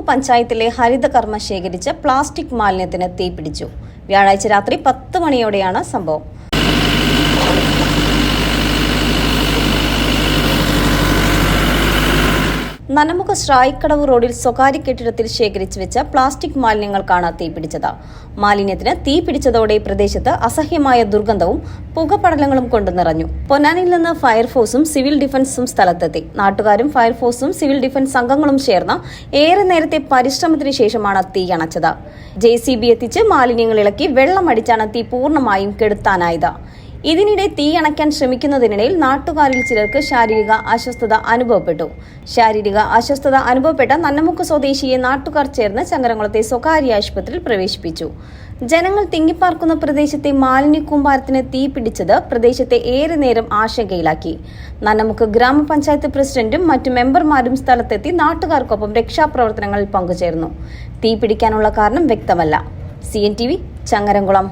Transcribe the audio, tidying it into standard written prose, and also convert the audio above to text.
പഞ്ചായത്തിലെ ഹരിതകർമ്മ ശേഖരിച്ച പ്ലാസ്റ്റിക് മാലിന്യത്തിന് തീപിടിച്ചു. വ്യാഴാഴ്ച രാത്രി 10 മണിയോടെയാണ് സംഭവം. നനമുഖ ശ്രായിക്കടവ് റോഡിൽ സ്വകാര്യ കെട്ടിടത്തിൽ ശേഖരിച്ചു വെച്ച പ്ലാസ്റ്റിക് മാലിന്യങ്ങൾക്കാണ് തീപിടിച്ചത്. മാലിന്യത്തിന് തീപിടിച്ചതോടെ പ്രദേശത്ത് അസഹ്യമായ ദുർഗന്ധവും പുകപടലങ്ങളും കൊണ്ട് നിറഞ്ഞു. പൊന്നാനിയിൽ നിന്ന് ഫയർഫോഴ്സും സിവിൽ ഡിഫൻസും സ്ഥലത്തെത്തി. നാട്ടുകാരും ഫയർഫോഴ്സും സിവിൽ ഡിഫൻസ് അംഗങ്ങളും ചേർന്ന് ഏറെ നേരത്തെ പരിശ്രമത്തിന് ശേഷമാണ് തീ അണച്ചത്. JCB എത്തിച്ച് മാലിന്യങ്ങൾ ഇളക്കി വെള്ളമടിച്ചാണ് തീ പൂർണ്ണമായും കെടുത്താനായത്. ഇതിനിടെ തീ അണയ്ക്കാൻ ശ്രമിക്കുന്നതിനിടയിൽ നാട്ടുകാരിൽ ചിലർക്ക് ശാരീരിക അസ്വസ്ഥത അനുഭവപ്പെട്ട നന്നമുക്ക് സ്വദേശിയെ നാട്ടുകാർ ചേർന്ന് ചങ്ങരംകുളത്തെ സ്വകാര്യ ആശുപത്രിയിൽ പ്രവേശിപ്പിച്ചു. ജനങ്ങൾ തിങ്ങിപ്പാർക്കുന്ന പ്രദേശത്തെ മാലിന്യ കൂമ്പാരത്തിന് തീ പിടിച്ചത് പ്രദേശത്തെ ഏറെ നേരം ആശങ്കയിലാക്കി. നന്നമുക്ക് ഗ്രാമപഞ്ചായത്ത് പ്രസിഡന്റും മറ്റു മെമ്പർമാരും സ്ഥലത്തെത്തി നാട്ടുകാർക്കൊപ്പം രക്ഷാപ്രവർത്തനങ്ങളിൽ പങ്കുചേർന്നു. തീ പിടിക്കാനുള്ള കാരണം വ്യക്തമല്ല. CNTV ചങ്ങരംകുളം.